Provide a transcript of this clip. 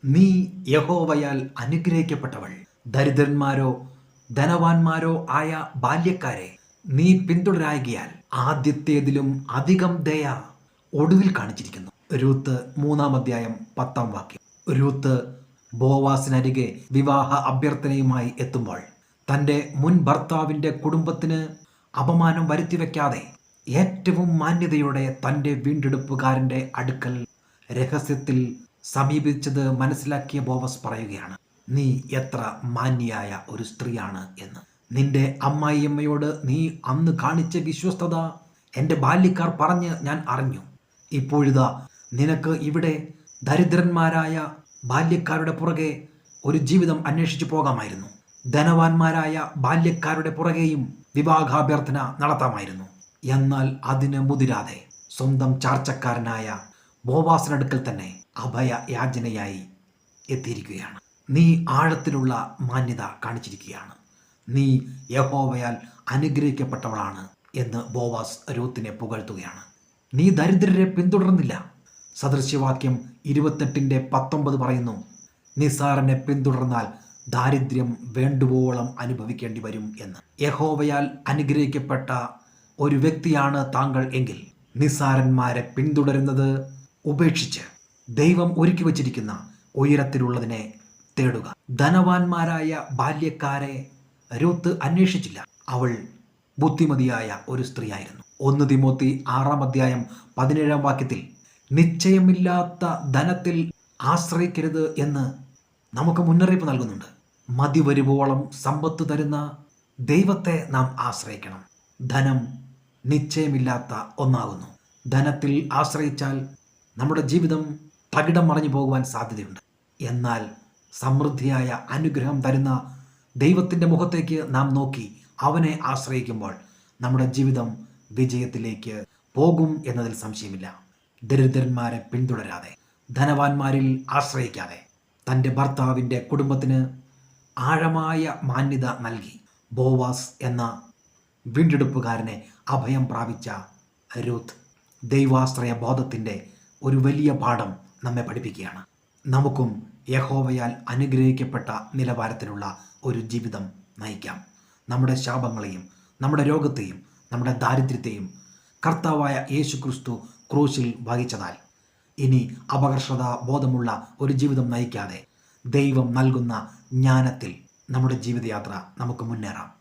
നീ യഹോവയാൽ അനുഗ്രഹിക്കപ്പെട്ടവൾ. ദരിദ്രന്മാരോ ധനവാന്മാരോ ആയ ബാല്യക്കാരെ നീ പിന്തുടരായികയാൽ ആദ്യത്തേതിലും അധികം ദയ ഒടുവിൽ കാണിച്ചിരിക്കുന്നു. രൂത്ത് 3-10 രൂത്ത് ബോവാസിനരികെ വിവാഹ അഭ്യർത്ഥനയുമായി എത്തുമ്പോൾ തൻ്റെ മുൻ ഭർത്താവിൻ്റെ കുടുംബത്തിന് അപമാനം വരുത്തിവെക്കാതെ ഏറ്റവും മാന്യതയോടെ തൻ്റെ വീണ്ടെടുപ്പുകാരൻ്റെ അടുക്കൽ രഹസ്യത്തിൽ സമീപിച്ചത് മനസ്സിലാക്കിയ ബോവസ് പറയുകയാണ്, നീ എത്ര മാന്യയായ ഒരു സ്ത്രീയാണ് എന്ന്. നിന്റെ അമ്മായിയമ്മയോട് നീ അന്ന് കാണിച്ച വിശ്വസ്തത എൻ്റെ ബാല്യക്കാർ പറഞ്ഞ് ഞാൻ അറിഞ്ഞു. ഇപ്പോഴിതാ നിനക്ക് ഇവിടെ ദരിദ്രന്മാരായ ബാല്യക്കാരുടെ പുറകെ ഒരു ജീവിതം അന്വേഷിച്ചു പോകാമായിരുന്നു. ധനവാന്മാരായ ബാല്യക്കാരുടെ പുറകെയും വിവാഹാഭ്യർത്ഥന നടത്താമായിരുന്നു. എന്നാൽ അതിന് മുതിരാതെ സ്വന്തം ചാർച്ചക്കാരനായ ബോവാസിനടുക്കൽ തന്നെ അഭയയാചനയായി എത്തിയിരിക്കുകയാണ്. നീ ആഴത്തിലുള്ള മാന്യത കാണിച്ചിരിക്കുകയാണ്. നീ യഹോവയാൽ അനുഗ്രഹിക്കപ്പെട്ടവളാണ് എന്ന് ബോവാസ് രൂത്തിനെ പുകഴ്ത്തുകയാണ്. നീ ദരിദ്രരെ പിന്തുടർന്നില്ല. സദൃശ്യവാക്യം 28-19 പറയുന്നു, നിസാറിനെ പിന്തുടർന്നാൽ ദാരിദ്ര്യം വേണ്ടുവോളം അനുഭവിക്കേണ്ടി വരും എന്ന്. യഹോവയാൽ അനുഗ്രഹിക്കപ്പെട്ട ഒരു വ്യക്തിയാണ് താങ്കൾ എങ്കിൽ നിസാരന്മാരെ പിന്തുടരുന്നത് ഉപേക്ഷിച്ച് ദൈവം ഒരുക്കി വച്ചിരിക്കുന്ന ഉയരത്തിലുള്ളതിനെ തേടുക. ധനവാന്മാരായ ബാല്യക്കാരെ രൂത്ത് അന്വേഷിച്ചില്ല. അവൾ ബുദ്ധിമതിയായ ഒരു സ്ത്രീയായിരുന്നു. 1 തിമോത്തി 6-17 നിശ്ചയമില്ലാത്ത ധനത്തിൽ ആശ്രയിക്കരുത് എന്ന് നമുക്ക് മുന്നറിയിപ്പ് നൽകുന്നുണ്ട്. മതി വരുവോളം സമ്പത്ത് തരുന്ന ദൈവത്തെ നാം ആശ്രയിക്കണം. ധനം നിശ്ചയമില്ലാത്ത ഒന്നാകുന്നു. ധനത്തിൽ ആശ്രയിച്ചാൽ നമ്മുടെ ജീവിതം തകിടം മറിഞ്ഞു പോകുവാൻ സാധ്യതയുണ്ട്. എന്നാൽ സമൃദ്ധിയായ അനുഗ്രഹം തരുന്ന ദൈവത്തിൻ്റെ മുഖത്തേക്ക് നാം നോക്കി അവനെ ആശ്രയിക്കുമ്പോൾ നമ്മുടെ ജീവിതം വിജയത്തിലേക്ക് പോകും എന്നതിൽ സംശയമില്ല. ദരിദ്രന്മാരെ പിന്തുടരാതെ ധനവാന്മാരിൽ ആശ്രയിക്കാതെ തൻ്റെ ഭർത്താവിൻ്റെ കുടുംബത്തിന് ആഴമായ മാന്യത നൽകി ബോവാസ് എന്ന വീണ്ടെടുപ്പുകാരനെ അഭയം പ്രാപിച്ച രൂത്ത് ദൈവാശ്രയ ബോധത്തിൻ്റെ ഒരു വലിയ പാഠം നമ്മെ പഠിപ്പിക്കുകയാണ്. നമുക്കും യഹോവയാൽ അനുഗ്രഹിക്കപ്പെട്ട നിലവാരത്തിലുള്ള ഒരു ജീവിതം നയിക്കാം. നമ്മുടെ ശാപങ്ങളെയും നമ്മുടെ രോഗത്തെയും നമ്മുടെ ദാരിദ്ര്യത്തെയും കർത്താവായ യേശുക്രിസ്തു ക്രൂശിൽ വഹിച്ചതാൽ ഇനി അപകർഷതാ ബോധമുള്ള ഒരു ജീവിതം നയിക്കാതെ ദൈവം നൽകുന്ന ജ്ഞാനത്തിൽ നമ്മുടെ ജീവിതയാത്ര നമുക്ക് മുന്നേറാം.